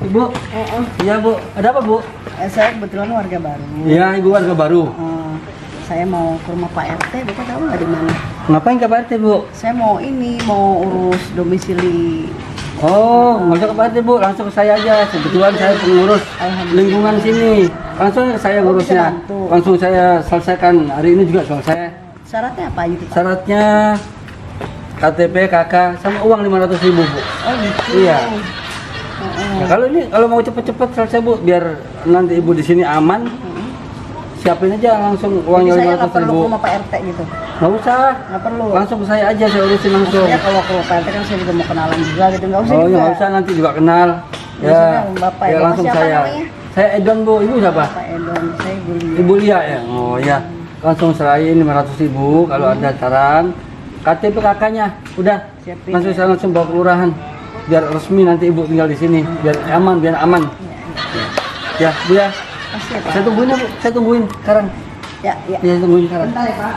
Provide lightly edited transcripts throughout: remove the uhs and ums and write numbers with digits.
Ibu. Iya, Bu. Ada apa, Bu? Saya kebetulan warga baru. Iya, Ibu warga baru. Saya mau ke rumah Pak RT, Bapak tahu nggak di mana? Ngapain ke Pak RT, Bu? Saya mau urus domisili. Oh, nggak usah ke Pak RT, Bu. Langsung ke saya aja. Kebetulan saya pengurus lingkungan sini. Langsung saya ngurusnya. Langsung saya selesaikan. Hari ini juga selesai. Syaratnya apa aja, Pak? Syaratnya KTP, KK, sama uang 500.000, Bu. Oh, gitu. Iya. Nah, kalau mau cepet-cepet selesai, Bu, biar nanti Ibu di sini aman. Siapin aja langsung uangnya 500.000. Saya nggak perlu ke rumah Pak RT gitu. Nggak usah. Nggak perlu. Langsung ke saya aja, saya urusin langsung. Maksudnya kalau ke Pak RT kan saya juga mau kenalan juga gitu, nggak usah Oh, juga. nggak usah, nanti juga kenal. Maksudnya Bapak ya Bapak langsung siapa saya. namanya? Saya Edon, Bu. Ibu siapa? Pak Edon, saya Ibu Lia. Ibu Lia ya. Oh ya. Langsung serahin 500.000 kalau ada acaraan. KTP kakaknya udah. Siapin, Langsung saya langsung bawa kelurahan. Biar resmi nanti Ibu tinggal di sini. Biar aman. Ya, Bu ya. Pasti ya, Pak. Saya tungguin ya, Bu. Saya tungguin sekarang. Ya. Ya, saya tungguin sekarang. Bentar ya, Pak.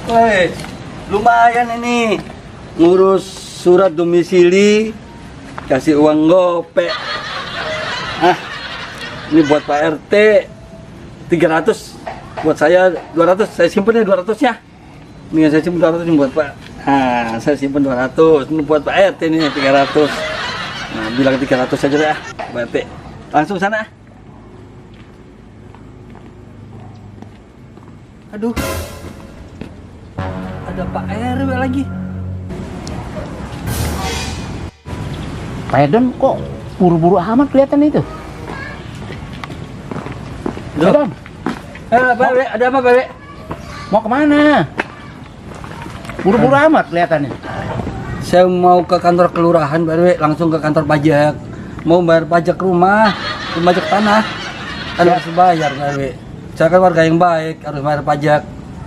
Woi, lumayan ini ngurus surat domisili, kasih uang gopek. Ini buat Pak RT 300, buat saya 200. Saya simpen ya 200 ya. Ini saya simpen 200 ini buat Pak. Saya simpen 200. Ini buat Pak RT nih 300. Nah, bilang 300 saja ya, Pak RT. Langsung sana. Aduh. Ada Pak RW lagi. Pak Edon kok buru-buru amat kelihatan itu? Loh. Edon, Pak RW, ada apa Pak RW? mau kemana? Buru-buru amat kelihatannya. Saya mau ke kantor kelurahan Pak RW, langsung ke kantor pajak. Mau bayar pajak rumah, pajak tanah. Kan harus bayar Pak RW. Saya kan warga yang baik, harus bayar pajak.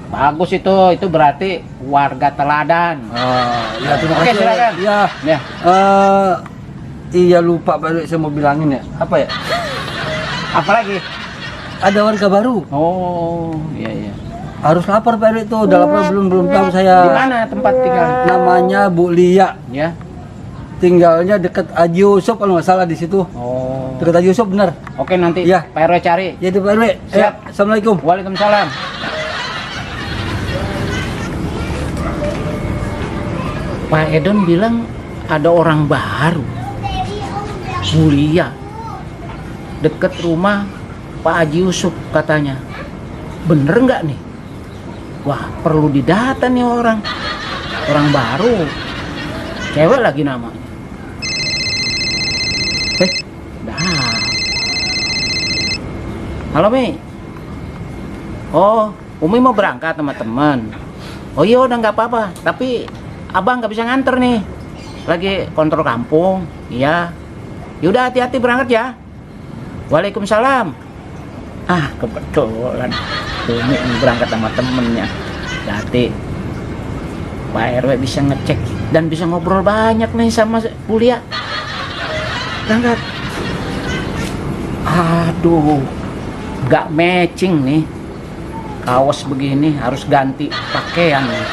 Bagus itu berarti warga teladan. Oh, ya terima Oke, kasih. silakan. Ya. Ya. Iya lupa Pak RW, saya mau bilangin ya. Apa ya? Apalagi? Ada warga baru. Oh, iya. Harus lapor Pak RW itu, udah lapor belum tahu saya. Di mana tempat tinggal? Namanya Bu Lia. Ya. Tinggalnya deket Haji Yusuf kalau nggak salah di situ. Oh. Dekat Haji Yusuf benar. Oke, nanti Ya. Pak RW cari. Ya di Pak RW. Siap. Assalamualaikum. Waalaikumsalam. Pak Edon bilang ada orang baru, mulia, deket rumah Pak Haji Yusuf katanya. Bener nggak nih? Wah, perlu didata nih orang baru, cewek lagi namanya. Dah. Halo Mi. Oh, Umi mau berangkat sama teman. Oh iya udah nggak apa-apa, tapi abang nggak bisa nganter nih, lagi kontrol kampung. Iya, yaudah hati-hati berangkat ya. Waalaikumsalam. Kebetulan Umi berangkat sama temennya. Nanti Pak RW bisa ngecek dan bisa ngobrol banyak nih sama kuliah. Berangkat. Aduh, nggak matching nih. Kaos begini harus ganti pakaian nih.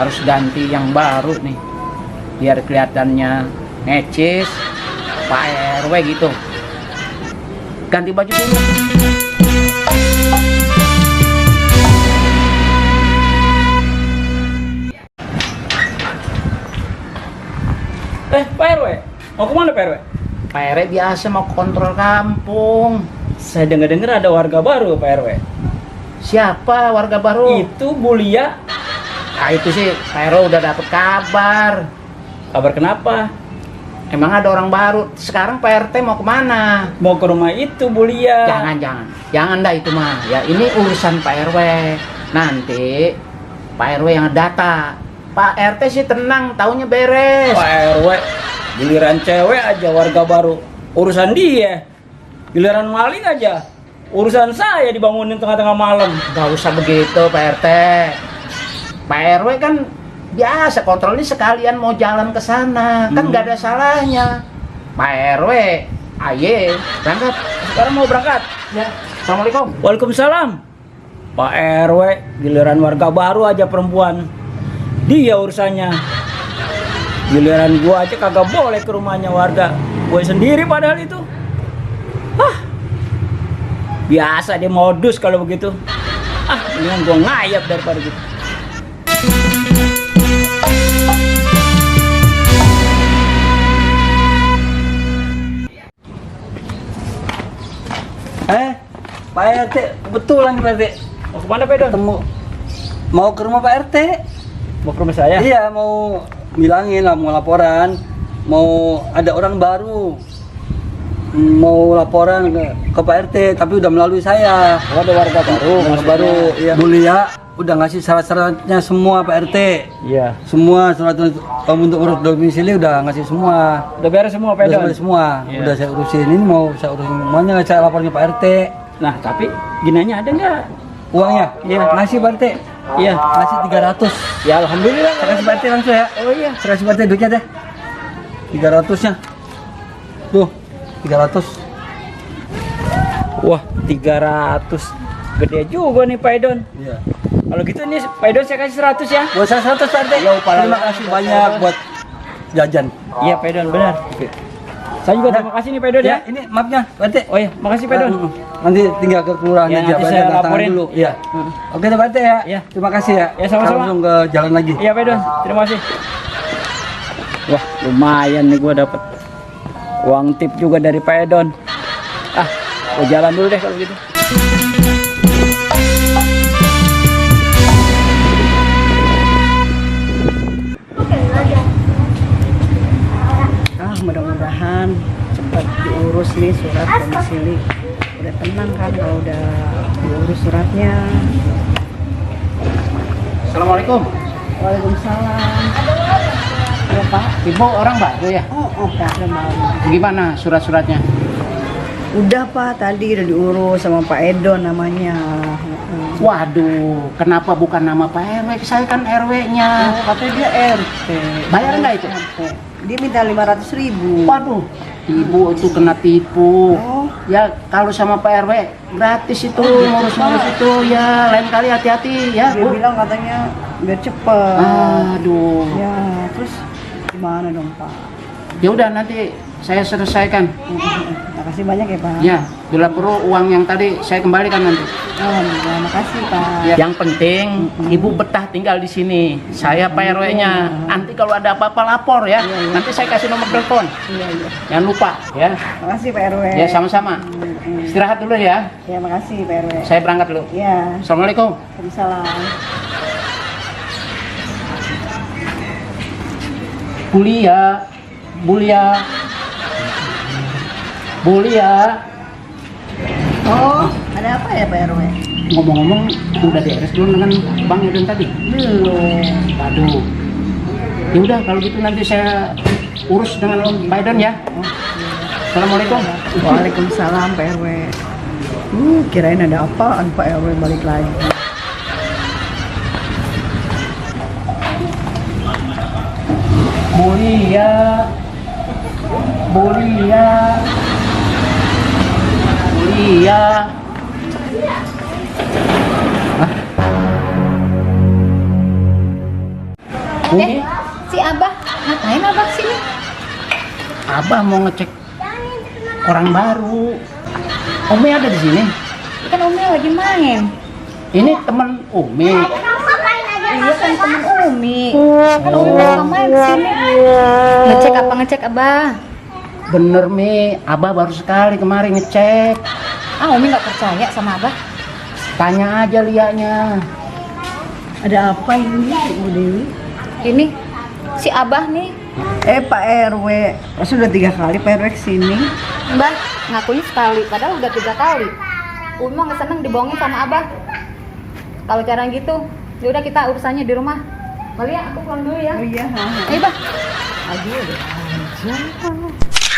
Harus ganti yang baru nih biar kelihatannya necis Pak RW gitu. Ganti baju dulu. Pak RW, mau kemana Pak RW? Pak RW biasa mau kontrol kampung. Saya dengar ada warga baru Pak RW. Siapa warga baru? Itu Bu Lia. Itu sih Pak RW udah dapet kabar. Kabar kenapa? Emang ada orang baru. Sekarang Pak RT mau kemana? Mau ke rumah itu Bu Lia. Jangan dah itu mah. Ya ini urusan Pak RW. Nanti Pak RW yang data. Pak RT sih tenang, taunya beres. Pak RW, giliran cewek aja warga baru. Urusan dia. Giliran maling aja. Urusan saya dibangunin tengah-tengah malam. Gak usah begitu Pak RT. Pak RW kan biasa kontrolnya sekalian mau jalan ke sana. Kan gak ada salahnya. Pak RW, aye, berangkat. Sekarang mau berangkat. Ya. Assalamualaikum. Waalaikumsalam. Pak RW, giliran warga baru aja perempuan, dia urusannya. Giliran gua aja kagak boleh ke rumahnya warga, gue sendiri padahal itu. Biasa dia modus kalau begitu. Mendingan gua ngayap daripada gitu. Pak RT, kebetulan nih Pak RT. Mau kemana Pedon? Ketemu. Mau ke rumah Pak RT. Mau ke rumah saya? Iya, mau bilangin lah, mau laporan. Mau ada orang baru. Mau laporan ke Pak RT, tapi udah melalui saya. Oh, ada warga baru. Warga baru, iya. Bu Lia udah ngasih syarat-syaratnya semua Pak RT. Iya. Semua surat untuk urus domisili udah ngasih semua. Udah beres semua Udah Pedon? beres semua. Iya. Udah saya urusin. Ini mau saya urusin semuanya, saya laporin ke Pak RT. Nah, tapi ginanya ada nggak? Uangnya? Iya. Ngasih Pak RT. Iya. Ngasih 300. Ya alhamdulillah. Saya kasih Pak RT langsung ya. Oh iya. Saya kasih Pak RT duitnya deh. 300-nya. Tuh, 300. Wah, 300. Gede juga nih Pak Edon. Iya. Kalau gitu nih Pak Edon saya kasih 100 ya. Buat saya 100 Pak RT. Ya, upaya Terima lah. kasih banyak buat jajan. Iya Pak Edon, benar. Oke. Saya juga terima kasih nih Pak Edon ya. Ya, ini maafnya Pak RT. Oh iya, makasih Pak Edon. Nanti tinggal ke kelurahan Ya, aja, nanti Pak RT saya tanda tangan laporin. dulu. Iya. Heeh. Oke Pak RT ya. Iya. Terima kasih ya. Ya, sama-sama. Saya langsung ke jalan lagi. Iya Pak Edon, terima kasih. Wah, lumayan nih gua dapat uang tip juga dari Pak Edon. Gua jalan dulu deh kalau gitu. Mudah-mudahan cepat diurus nih surat domisili. Udah tenang kan kalau udah diurus suratnya. Assalamualaikum. Waalaikumsalam. Ya Pak. Ibu orang baru ya? Oh Pak, udah malam. Gimana surat-suratnya? Udah Pak, tadi udah diurus sama Pak Edon namanya. Waduh, kenapa bukan nama Pak RW? Saya kan RW-nya. Katanya dia RT. Bayar nggak itu? Dia minta 500.000. Waduh, ibu itu kena tipu. Oh. Ya kalau sama Pak RW gratis itu ngurus-ngurus itu ya. Lain kali hati-hati ya. Dia Bu. bilang katanya biar cepet. Aduh. Ya, terus gimana dong Pak? Ya udah nanti saya selesaikan. Makasih banyak ya Pak. Ya, bila perlu uang yang tadi saya kembalikan nanti. Alhamdulillah, makasih Pak. Yang penting ibu betah tinggal di sini. Saya Pak RW-nya. Nanti kalau ada apa-apa lapor ya. Nanti saya kasih nomor telepon. Iya. Jangan lupa ya. Makasih Pak RW. Ya sama-sama. Istirahat dulu ya. Ya makasih Pak RW. Saya berangkat dulu. Ya, Assalamualaikum. Waalaikumsalam. Bulia. Oh, ada apa ya Pak RW? Ngomong-ngomong, udah beres belum dengan Bang Edon tadi? Belum. Aduh. Ya udah kalau gitu nanti saya urus dengan Pak Edon ya. Assalamualaikum. Waalaikumsalam Pak RW. Kirain ada apaan Pak RW balik lagi. Bulia. Si Abah, ngapain Abah sini? Abah mau ngecek orang baru. Umi ada di sini. Kan Umi lagi main. Ini teman Umi. Iya kan temen Umi. Kan Umi mau main sini. Ngecek apa ngecek Abah? Bener Mi, Abah baru sekali kemarin ngecek. Umi nggak percaya sama Abah. Tanya aja lianya. Ada apa ini Bu Dewi? Ini si Abah nih, Pak RW, sudah 3 kali Pak RW kesini. Mbah ngakunya sekali, padahal udah 3 kali. Umi mah nggak seneng dibohongin sama Abah. Kalau cara gitu, ya udah kita urusannya di rumah. Kali ya, aku pulang dulu ya. Oh iya. Ayo Bah. Aduh, udah aja.